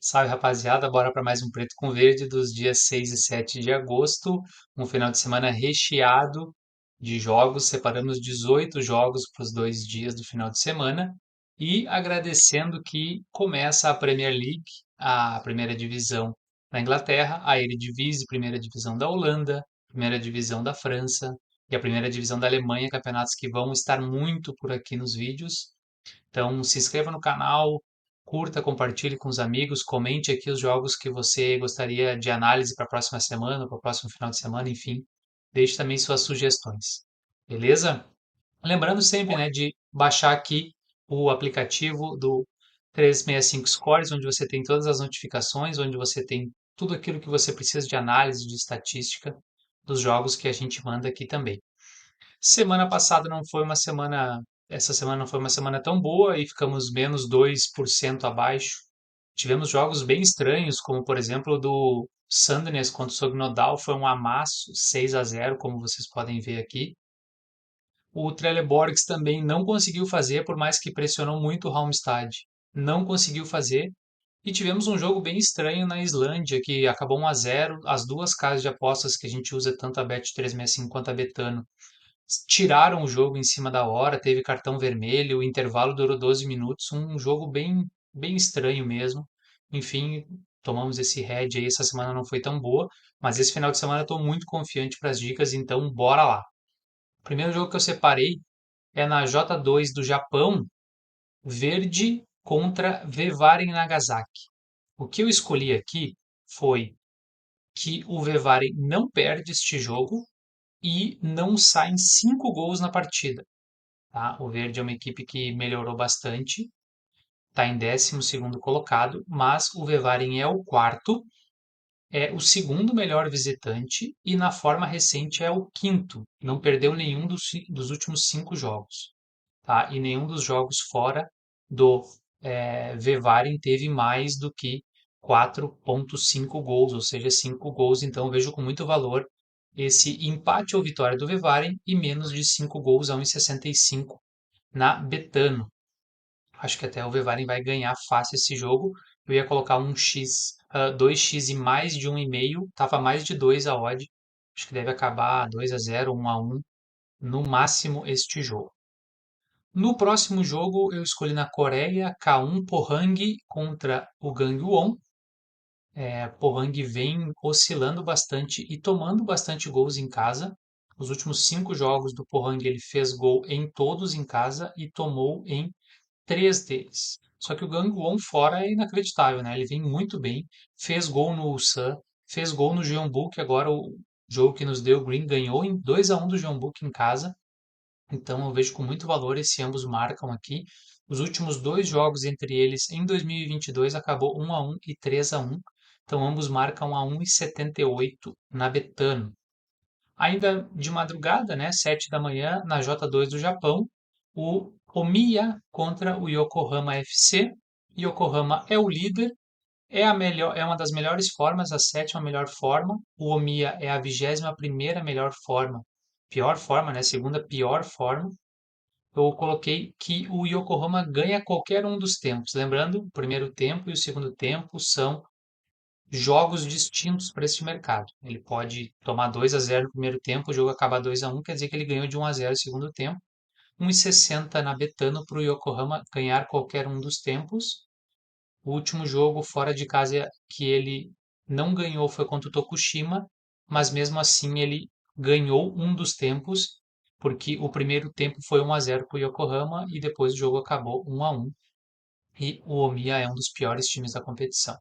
Salve, rapaziada, bora para mais um Preto com Verde dos dias 6 e 7 de agosto. Um final de semana recheado de jogos. Separamos 18 jogos para os 2 dias do final de semana. E agradecendo que começa a Premier League, a primeira divisão da Inglaterra, a Eredivisie, primeira divisão da Holanda, primeira divisão da França e a primeira divisão da Alemanha, campeonatos que vão estar muito por aqui nos vídeos. Então, se inscreva no canal, curta, compartilhe com os amigos, comente aqui os jogos que você gostaria de análise para a próxima semana, para o próximo final de semana, enfim, deixe também suas sugestões. Beleza? Lembrando sempre, né, de baixar aqui o aplicativo do 365 Scores, onde você tem todas as notificações, onde você tem tudo aquilo que você precisa de análise, de estatística dos jogos que a gente manda aqui também. Semana passada não foi uma semana, essa semana não foi uma semana tão boa e ficamos menos 2% abaixo. Tivemos jogos bem estranhos, como por exemplo o do Sandnes contra o Sognodal, foi um amasso 6-0, como vocês podem ver aqui. O Trelleborgs também não conseguiu fazer, por mais que pressionou muito o Halmstad. Não conseguiu fazer. E tivemos um jogo bem estranho na Islândia, que acabou 1-0. As duas casas de apostas que a gente usa, tanto a Bet365 quanto a Betano, tiraram o jogo em cima da hora, teve cartão vermelho, o intervalo durou 12 minutos, um jogo bem estranho mesmo. Enfim, tomamos esse head aí, essa semana não foi tão boa, mas esse final de semana eu estou muito confiante para as dicas, então bora lá. O primeiro jogo que eu separei é na J2 do Japão, Verde contra Vevaren Nagasaki. O que eu escolhi aqui foi que o Vevaren não perde este jogo e não saem 5 gols na partida. Tá? O Verde é uma equipe que melhorou bastante, está em 12º colocado, mas o Vevaren é o quarto, é o segundo melhor visitante e na forma recente é o quinto. Não perdeu nenhum dos últimos 5 jogos. Tá? E nenhum dos jogos fora do Vevaren teve mais do que 4,5 gols, ou seja, 5 gols. Então eu vejo com muito valor esse empate ou vitória do Vevaren e menos de 5 gols a 1,65 na Betano. Acho que até o Vevaren vai ganhar fácil esse jogo. Eu ia colocar 2x e mais de 1,5. Tava mais de 2 a odd. Acho que deve acabar 2-0, 1-1 no máximo este jogo. No próximo jogo eu escolhi na Coreia K1 Pohang contra o Gangwon. Pohang vem oscilando bastante e tomando bastante gols em casa. Os últimos 5 jogos do Pohang ele fez gol em todos em casa e tomou em 3 deles. Só que o Gangwon fora é inacreditável, né? Ele vem muito bem, fez gol no Ulsan, fez gol no Jeonbuk, agora o jogo que nos deu o Green ganhou em 2-1 do Jeonbuk em casa. Então eu vejo com muito valor esse ambos marcam aqui. Os últimos 2 jogos entre eles em 2022 acabou 1-1 e 3-1. Então ambos marcam a 1,78 na Betano. Ainda de madrugada, né, 7 da manhã, na J2 do Japão, o Omiya contra o Yokohama FC. Yokohama é o líder, é uma das melhores formas, a sétima melhor forma. O Omiya é a 21ª melhor forma, pior forma, né, segunda pior forma. Eu coloquei que o Yokohama ganha qualquer um dos tempos. Lembrando, o primeiro tempo e o segundo tempo são jogos distintos para este mercado. Ele pode tomar 2-0 no primeiro tempo, o jogo acaba 2-1, quer dizer que ele ganhou de 1-0 no segundo tempo. 1,60 na Betano para o Yokohama ganhar qualquer um dos tempos. O último jogo fora de casa que ele não ganhou foi contra o Tokushima, mas mesmo assim ele ganhou um dos tempos, porque o primeiro tempo foi 1-0 para o Yokohama e depois o jogo acabou 1-1. E o Omiya é um dos piores times da competição.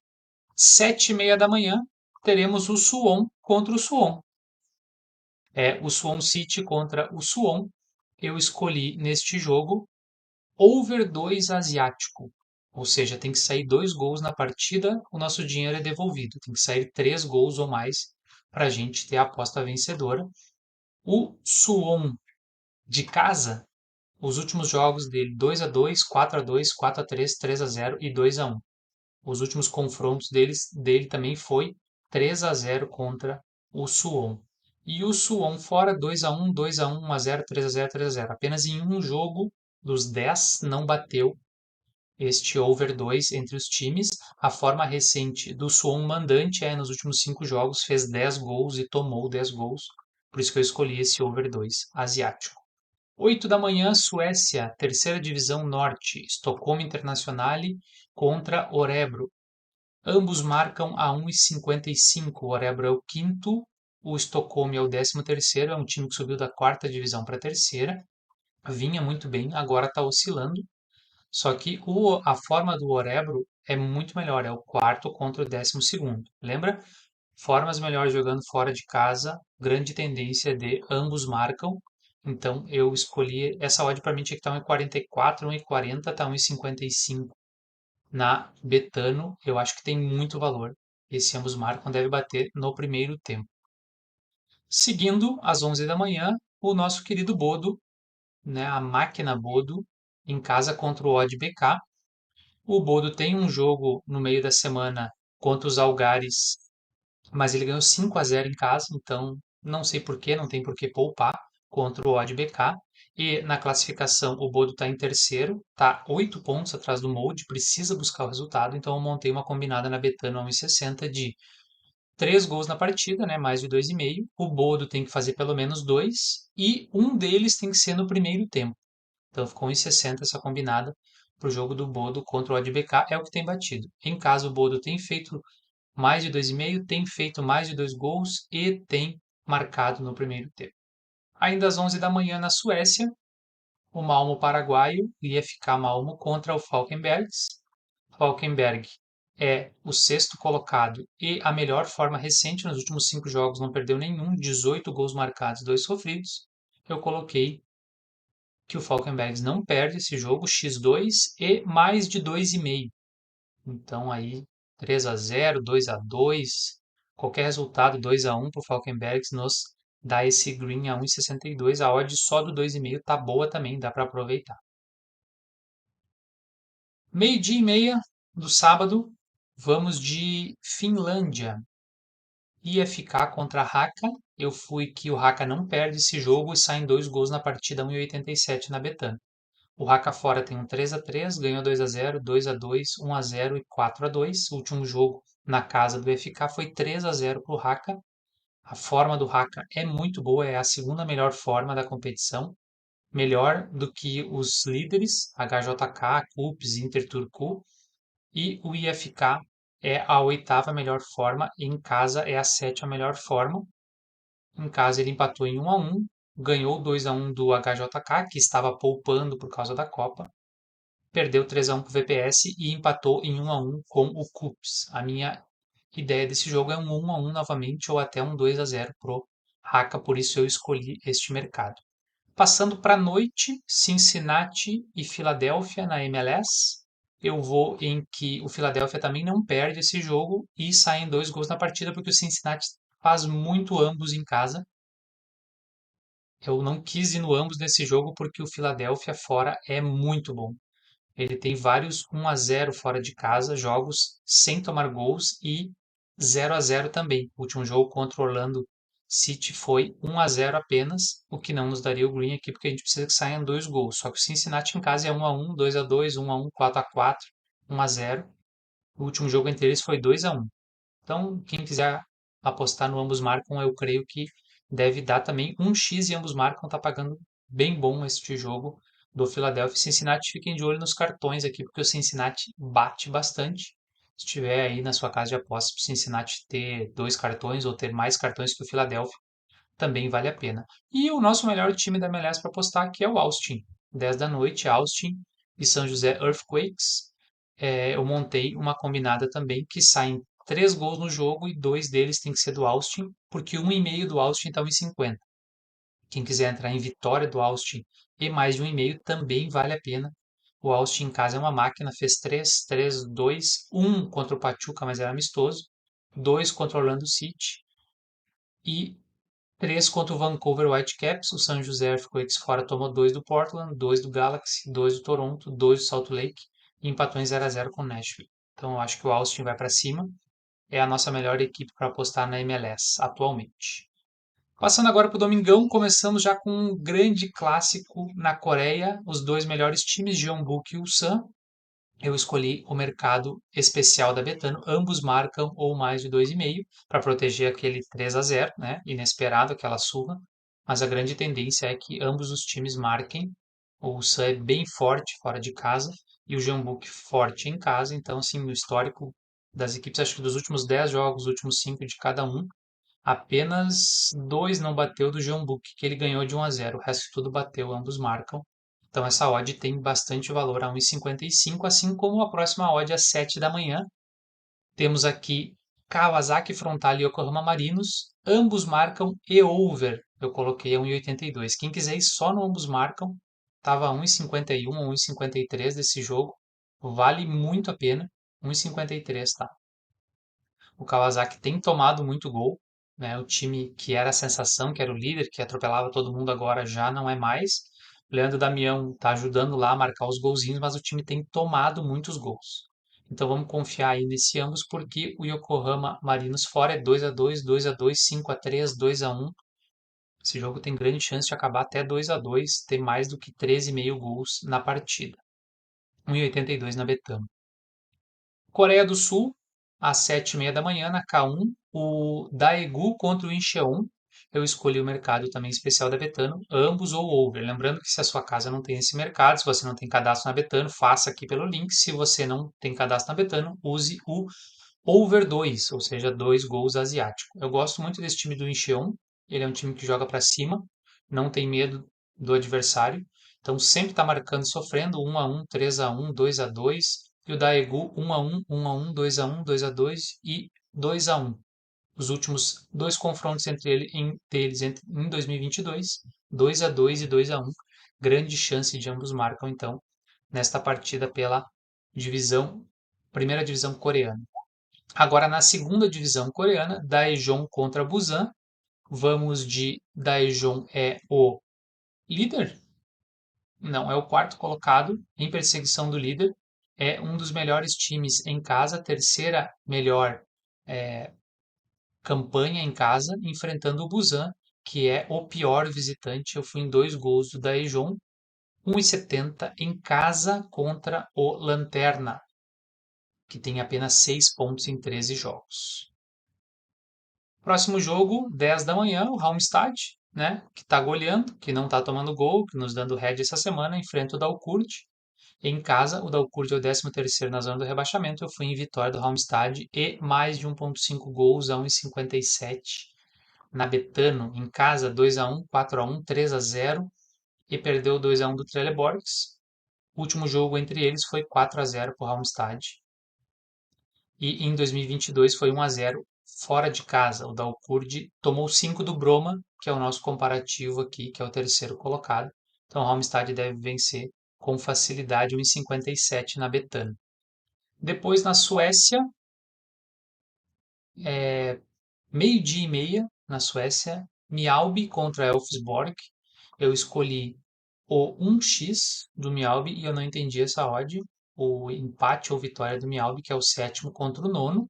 7h30 da manhã, teremos o Suwon contra o Suwon. O Suwon City contra o Suwon. Eu escolhi neste jogo over 2 asiático. Ou seja, tem que sair 2 gols na partida, o nosso dinheiro é devolvido. Tem que sair 3 gols ou mais para a gente ter a aposta vencedora. O Suwon de casa, os últimos jogos dele 2-2, 4-2, 4-3, 3-0 e 2-1. Os últimos confrontos dele também foi 3-0 contra o Suwon. E o Suwon fora 2-1, 2-1, 1-0, 3-0, 3-0. Apenas em um jogo dos 10 não bateu este over 2 entre os times. A forma recente do Suwon mandante nos últimos 5 jogos, fez 10 gols e tomou 10 gols. Por isso que eu escolhi esse over 2 asiático. 8 da manhã, Suécia, terceira divisão norte, Estocolmo Internazionale contra Örebro. Ambos marcam a 1,55. O Örebro é o quinto, o Estocolmo é o 13º, é um time que subiu da quarta divisão para a terceira. Vinha muito bem, agora está oscilando. Só que a forma do Örebro é muito melhor, é o quarto contra o 12º. Lembra? Formas melhores jogando fora de casa, grande tendência de ambos marcam. Então eu escolhi essa odd, para mim tinha que estar 1,44, 1,40, tá 1,55 na Betano. Eu acho que tem muito valor. Esse ambos marcam deve bater no primeiro tempo. Seguindo às 11 da manhã, o nosso querido Bodo, né, a máquina Bodo, em casa contra o Odd BK. O Bodo tem um jogo no meio da semana contra os Algares, mas ele ganhou 5-0 em casa, então não sei por que, não tem por que poupar contra o Odd BK. E na classificação o Bodo está em terceiro, está 8 pontos atrás do Molde, precisa buscar o resultado, então eu montei uma combinada na Betano a 1,60 de 3 gols na partida, né, mais de 2,5. O Bodo tem que fazer pelo menos 2 e um deles tem que ser no primeiro tempo. Então ficou 1,60 essa combinada para o jogo do Bodo contra o Odd BK, é o que tem batido. Em caso o Bodo tem feito mais de 2,5, tem feito mais de 2 gols e tem marcado no primeiro tempo. Ainda às 11 da manhã na Suécia, o Malmo paraguaio ia ficar Malmo contra o Falkenbergs. Falkenberg é o sexto colocado e a melhor forma recente nos últimos 5 jogos, não perdeu nenhum, 18 gols marcados, 2 sofridos. Eu coloquei que o Falkenbergs não perde esse jogo, x2 e mais de 2,5. Então aí 3-0, 2-2, qualquer resultado 2-1 para o Falkenbergs nos dá esse green a 1,62. A odd só do 2,5 tá boa também, dá para aproveitar. Meio-dia e meia do sábado, vamos de Finlândia. Ia ficar contra a Haka. Eu fui que o Haka não perde esse jogo e saem 2 gols na partida, 1,87 na Betano. O Haka fora tem um 3-3, ganhou 2-0, 2-2, 1-0 e 4-2. O último jogo na casa do FK foi 3-0 para o Haka. A forma do Haka é muito boa, é a segunda melhor forma da competição, melhor do que os líderes, HJK, CUPS, Inter Turku, e o IFK é a oitava melhor forma, e em casa é a sétima melhor forma. Em casa ele empatou em 1-1, ganhou 2-1 do HJK, que estava poupando por causa da Copa, perdeu 3-1 para o VPS e empatou em 1-1 com o CUPS. A minha ideia desse jogo é um 1-1 novamente ou até um 2-0 pro Haka, por isso eu escolhi este mercado. Passando para a noite, Cincinnati e Filadélfia na MLS. Eu vou em que o Philadelphia também não perde esse jogo e saem 2 gols na partida, porque o Cincinnati faz muito ambos em casa. Eu não quis ir no ambos nesse jogo porque o Philadelphia fora é muito bom. Ele tem vários 1-0 fora de casa, jogos sem tomar gols e 0-0 também. O último jogo contra o Orlando City foi 1-0 apenas, o que não nos daria o green aqui, porque a gente precisa que saiam 2 gols. Só que o Cincinnati em casa é 1-1, 2-2, 1-1, 4-4, 1-0. O último jogo entre eles foi 2-1. Então, quem quiser apostar no ambos marcam, eu creio que deve dar também 1x e ambos marcam, tá pagando bem bom este jogo do Philadelphia e Cincinnati. Fiquem de olho nos cartões aqui, porque o Cincinnati bate bastante. Se tiver aí na sua casa de apostas para o Cincinnati ter 2 cartões ou ter mais cartões que o Philadelphia, também vale a pena. E o nosso melhor time da MLS para apostar aqui é o Austin. 10 da noite, Austin e São José Earthquakes. Eu montei uma combinada também que saem 3 gols no jogo e 2 deles tem que ser do Austin, porque 1,5 do Austin está 1,50. Quem quiser entrar em vitória do Austin e mais de 1,5 também vale a pena. O Austin em casa é uma máquina, fez 3-2, 1 contra o Pachuca, mas era amistoso, 2 contra o Orlando City e 3 contra o Vancouver Whitecaps. O San Jose Earthquakes fora tomou 2 do Portland, 2 do Galaxy, 2 do Toronto, 2 do Salt Lake e empatou em 0-0 com o Nashville. Então eu acho que o Austin vai para cima. É a nossa melhor equipe para apostar na MLS atualmente. Passando agora para o Domingão, começando já com um grande clássico na Coreia, os dois melhores times, Jeonbuk e Ulsan. eu escolhi o mercado especial da Betano. Ambos marcam ou mais de 2,5 para proteger aquele 3-0, né? Inesperado, aquela surra. Mas a grande tendência é que ambos os times marquem. O Sun é bem forte fora de casa e o Jeonbuk forte em casa. Então, assim, no histórico das equipes, acho que dos últimos 10 jogos, os últimos 5 de cada um, apenas 2 não bateu do Jeonbuk, que ele ganhou de 1-0. O resto tudo bateu, ambos marcam. Então essa odd tem bastante valor a 1,55, assim como a próxima odd às 7 da manhã. Temos aqui Kawasaki Frontale e Yokohama Marinos, ambos marcam e over. Eu coloquei a 1,82. Quem quiser ir só no ambos marcam, estava 1,51 ou 1,53 desse jogo. Vale muito a pena. 1,53, tá? O Kawasaki tem tomado muito gol, né? O time que era a sensação, que era o líder, que atropelava todo mundo, agora já não é mais. O Leandro Damião está ajudando lá a marcar os golzinhos, mas o time tem tomado muitos gols. Então vamos confiar aí nesse ambos, porque o Yokohama Marinos fora é 2-2, 2-2, 5-3, 2-1. Esse jogo tem grande chance de acabar até 2-2, ter mais do que 13,5 gols na partida. 1,82 na Betano. Coreia do Sul, às 7h30 da manhã, na K1, o Daegu contra o Incheon. Eu escolhi o mercado também especial da Betano, ambos ou over. Lembrando que se a sua casa não tem esse mercado, se você não tem cadastro na Betano, faça aqui pelo link. Se você não tem cadastro na Betano, use o over 2, ou seja, 2 gols asiático. Eu gosto muito desse time do Incheon. Ele é um time que joga para cima, não tem medo do adversário. Então sempre está marcando e sofrendo 1-1, 3-1, 2-2. E o Daegu 1-1, 1-1, 2-1, 2-2 e 2-1. Os últimos dois confrontos entre deles em 2022, 2-2 e 2-1. Grande chance de ambos marcam então nesta partida pela primeira divisão coreana. Agora na segunda divisão coreana, Daejeon contra Busan. Vamos de Daejeon é o líder? Não, é o quarto colocado em perseguição do líder. É um dos melhores times em casa, terceira melhor é, campanha em casa, enfrentando o Busan, que é o pior visitante. Eu fui em 2 gols do Daejeon, 1,70 em casa contra o Lanterna, que tem apenas 6 pontos em 13 jogos. Próximo jogo, 10 da manhã, o Halmstad, né, que está goleando, que não está tomando gol, que nos dando head essa semana, enfrenta o Dalkurd. Em casa, o Dalkurd é o 13º na zona do rebaixamento. Eu fui em vitória do Halmstad e mais de 1,5 gols a 1,57 na Betano. Em casa, 2-1, 4-1, 3-0 e perdeu 2-1 do Trelleborgs. O último jogo entre eles foi 4-0 para o Halmstad. E em 2022 foi 1-0 fora de casa. O Dalkurd tomou 5 do Broma, que é o nosso comparativo aqui, que é o terceiro colocado. Então o Halmstad deve vencer com facilidade 1,57 na Betano. Depois na Suécia, meio-dia e meia na Suécia, Mjällby contra Elfsborg. Eu escolhi o 1x do Mjällby e eu não entendi essa odd. O empate ou vitória do Mjällby, que é o sétimo contra o nono.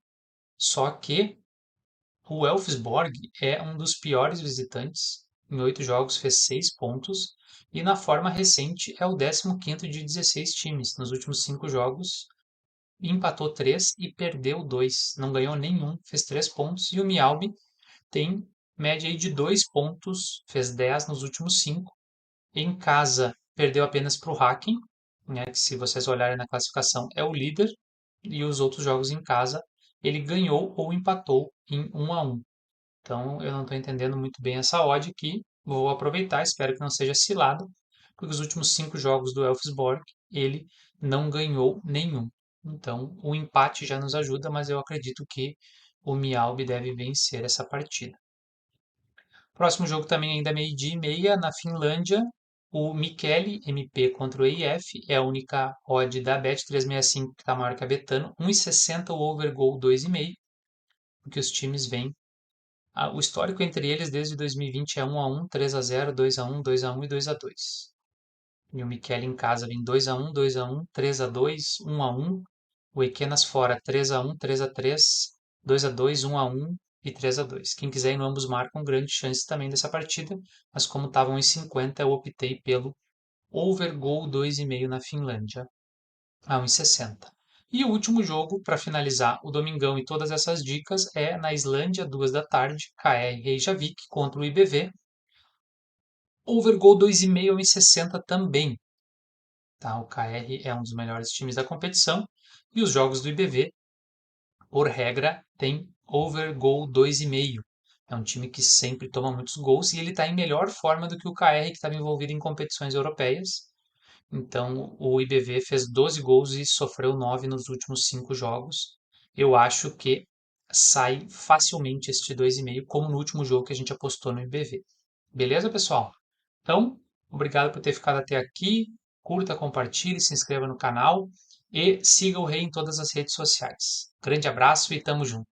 Só que o Elfsborg é um dos piores visitantes. Em 8 jogos fez 6 pontos. E na forma recente é o 15º de 16 times. Nos últimos 5 jogos empatou 3 e perdeu 2. Não ganhou nenhum, fez 3 pontos. E o Mjällby tem média aí de 2 pontos, fez 10 nos últimos 5. Em casa, perdeu apenas para o Häcken, né, que se vocês olharem na classificação é o líder. E os outros jogos em casa, ele ganhou ou empatou em 1-1. Então, eu não estou entendendo muito bem essa odd aqui. Vou aproveitar, espero que não seja cilada, porque os últimos 5 jogos do Elfsborg, ele não ganhou nenhum. Então, o empate já nos ajuda, mas eu acredito que o Mjällby deve vencer essa partida. Próximo jogo também ainda meio-dia e meia, na Finlândia, o Mikkeli MP contra o EIF, é a única odd da Bet365 que está maior que a Betano, 1,60 o over goal 2,5, porque os times vêm. O histórico entre eles desde 2020 é 1-1, 3-0, 2-1, 2-1 e 2-2. E o Mikkeli em casa vem 2-1, 2-1, 3-2, 1-1. O Equenas fora 3-1, 3-3, 2-2, 1-1 e 3-2. Quem quiser ir no ambos marcam, grande chance também dessa partida, mas como estavam em 50, eu optei pelo over goal 2,5 na Finlândia. a 1,60. E o último jogo, para finalizar o domingão e todas essas dicas, é na Islândia, 2 da tarde, KR Reykjavik contra o IBV. Overgol 2,5 a 1,60 também. Tá? O KR é um dos melhores times da competição. E os jogos do IBV, por regra, tem overgol 2,5. É um time que sempre toma muitos gols e ele está em melhor forma do que o KR, que estava envolvido em competições europeias. Então, o IBV fez 12 gols e sofreu 9 nos últimos 5 jogos. Eu acho que sai facilmente este 2,5, como no último jogo que a gente apostou no IBV. Beleza, pessoal? Então, obrigado por ter ficado até aqui. Curta, compartilhe, se inscreva no canal e siga o Rei em todas as redes sociais. Grande abraço e tamo junto.